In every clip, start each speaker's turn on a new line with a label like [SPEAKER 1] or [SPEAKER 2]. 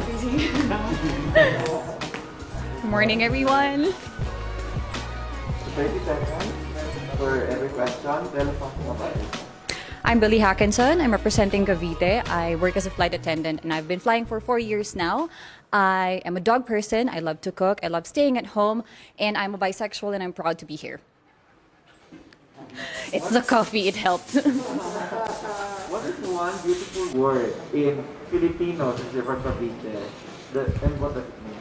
[SPEAKER 1] Good morning, everyone.
[SPEAKER 2] 30 seconds for every question. Tell us something about it.
[SPEAKER 1] I'm 𝕬𝕤 𝕦𝕚. I'm representing Cavite. I work as a flight attendant and I've been flying for 4 years now. I am a dog person. I love to cook. I love staying at home. And I'm a bisexual and I'm proud to be here. It's the coffee, it helped.
[SPEAKER 2] What is one beautiful word in Filipino since you're from Cavite? And what does it mean?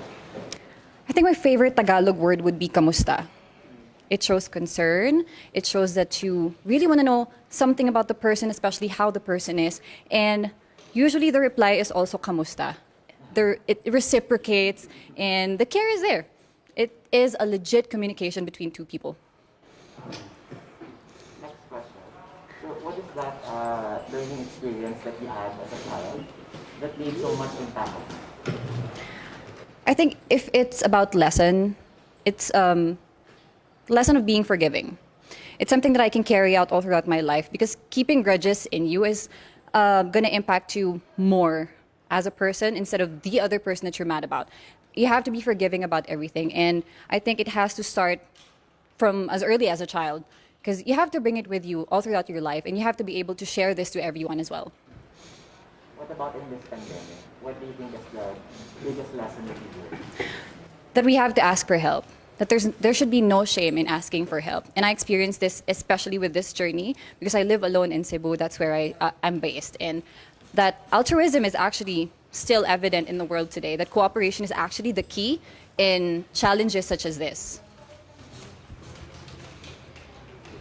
[SPEAKER 1] I think my favorite Tagalog word would be kamusta. It shows concern. It shows that you really want to know something about the person, especially how the person is. And usually the reply is also kamusta. It reciprocates and the care is there. It is a legit communication between two people.
[SPEAKER 2] Next question. So what is that learning experience that you had as a child that made so much impact?
[SPEAKER 1] I think if it's about lesson, it's lesson of being forgiving. It's something that I can carry out all throughout my life because keeping grudges in you is going to impact you more as a person instead of the other person that you're mad about. You have to be forgiving about everything. And I think it has to start from as early as a child because you have to bring it with you all throughout your life and you have to be able to share this to everyone as well.
[SPEAKER 2] What about in this pandemic? What do you think is the biggest lesson that you learned?
[SPEAKER 1] That we have to ask for help. That there should be no shame in asking for help. And I experienced this especially with this journey because I live alone in Cebu. That's where I'm based. And that altruism is actually still evident in the world today. That cooperation is actually the key in challenges such as this.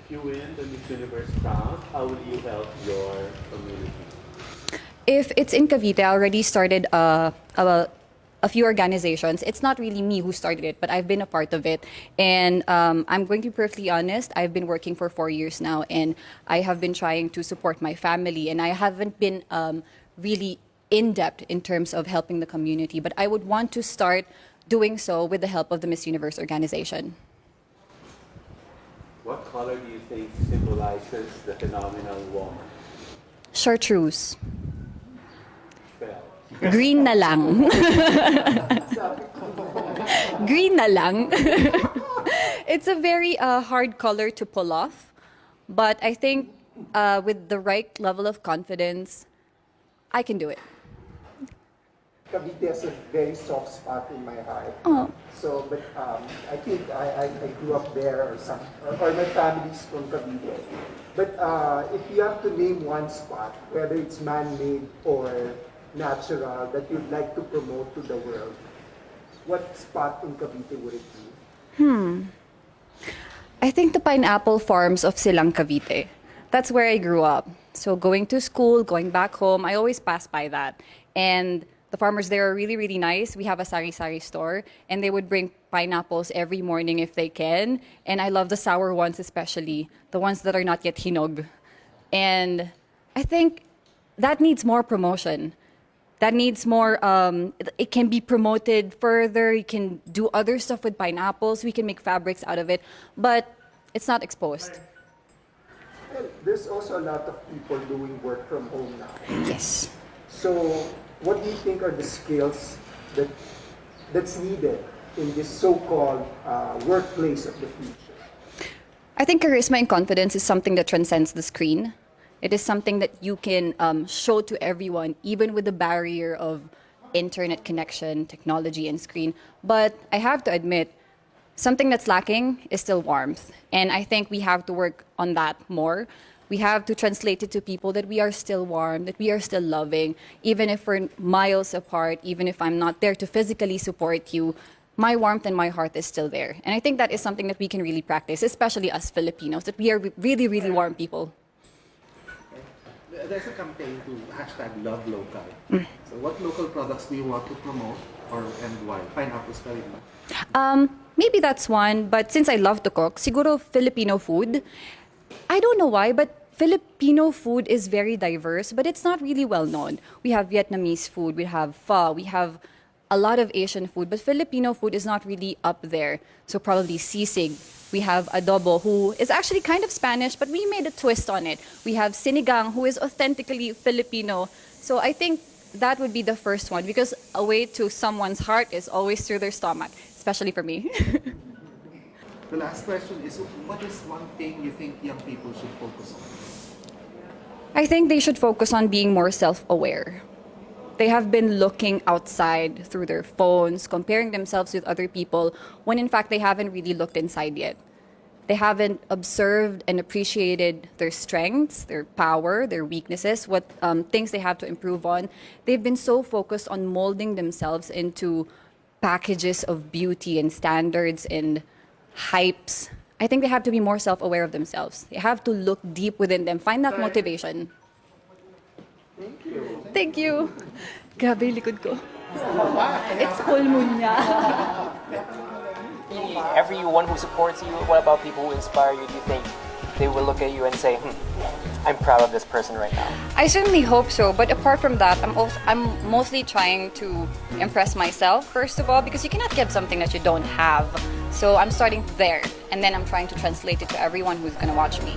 [SPEAKER 3] If you win the Miss Universe crown, how will you help your community?
[SPEAKER 1] If it's in Cavite, I already started a few organizations. It's not really me who started it, but I've been a part of it. And I'm going to be perfectly honest, I've been working for 4 years now, and I have been trying to support my family, and I haven't been really in-depth in terms of helping the community. But I would want to start doing so with the help of the Miss Universe organization.
[SPEAKER 3] What color do you think symbolizes the phenomenal woman?
[SPEAKER 1] Chartreuse.
[SPEAKER 3] Spell.
[SPEAKER 1] Green na lang. Green na lang. It's a very hard color to pull off, but I think with the right level of confidence, I can do it.
[SPEAKER 4] Cavite has a very soft spot in my heart.
[SPEAKER 1] Oh.
[SPEAKER 4] So, but I think I grew up there or my family's from Cavite. But if you have to name one spot, whether it's man-made or natural, that you'd like to promote to the world, what spot in Cavite would it be?
[SPEAKER 1] I think the pineapple farms of Silang, Cavite. That's where I grew up. So going to school, going back home, I always pass by that. And the farmers there are really, really nice. We have a sari-sari store, and they would bring pineapples every morning if they can. And I love the sour ones especially, the ones that are not yet hinog. And I think that needs more promotion. That needs more, it can be promoted further. You can do other stuff with pineapples. We can make fabrics out of it, but it's not exposed.
[SPEAKER 4] Well, there's also a lot of people doing work from home now.
[SPEAKER 1] Yes.
[SPEAKER 4] So, what do you think are the skills that's needed in this so-called workplace of the future?
[SPEAKER 1] I think charisma and confidence is something that transcends the screen. It is something that you can show to everyone, even with the barrier of internet connection, technology, and screen. But I have to admit, something that's lacking is still warmth. And I think we have to work on that more. We have to translate it to people that we are still warm, that we are still loving, even if we're miles apart, even if I'm not there to physically support you, my warmth and my heart is still there. And I think that is something that we can really practice, especially us Filipinos, that we are really, really warm people.
[SPEAKER 5] There's a campaign to #LoveLocal. So what local products do you want to promote and why? Pineapples pa rin ba?
[SPEAKER 1] Maybe that's one, but since I love to cook, siguro Filipino food. I don't know why, but Filipino food is very diverse, but it's not really well known. We have Vietnamese food, we have pho, we have a lot of Asian food, but Filipino food is not really up there. So probably sisig. We have adobo, who is actually kind of Spanish, but we made a twist on it. We have sinigang, who is authentically Filipino. So I think that would be the first one, because a way to someone's heart is always through their stomach, especially for me.
[SPEAKER 5] The last question is, what is one thing you think young people should focus on?
[SPEAKER 1] I think they should focus on being more self-aware. They have been looking outside through their phones, comparing themselves with other people, when in fact they haven't really looked inside yet. They haven't observed and appreciated their strengths, their power, their weaknesses, what things they have to improve on. They've been so focused on molding themselves into packages of beauty and standards and hypes. I think they have to be more self-aware of themselves. They have to look deep within them, find that motivation.
[SPEAKER 2] Thank you.
[SPEAKER 1] Thank you. Grabe yung likod ko. It's full moon niya.
[SPEAKER 6] Everyone who supports you, what about people who inspire you? Do you think they will look at you and say, I'm proud of this person right now?
[SPEAKER 1] I certainly hope so, but apart from that, I'm mostly trying to impress myself, first of all, because you cannot give something that you don't have. So I'm starting there, and then I'm trying to translate it to everyone who's going to watch me.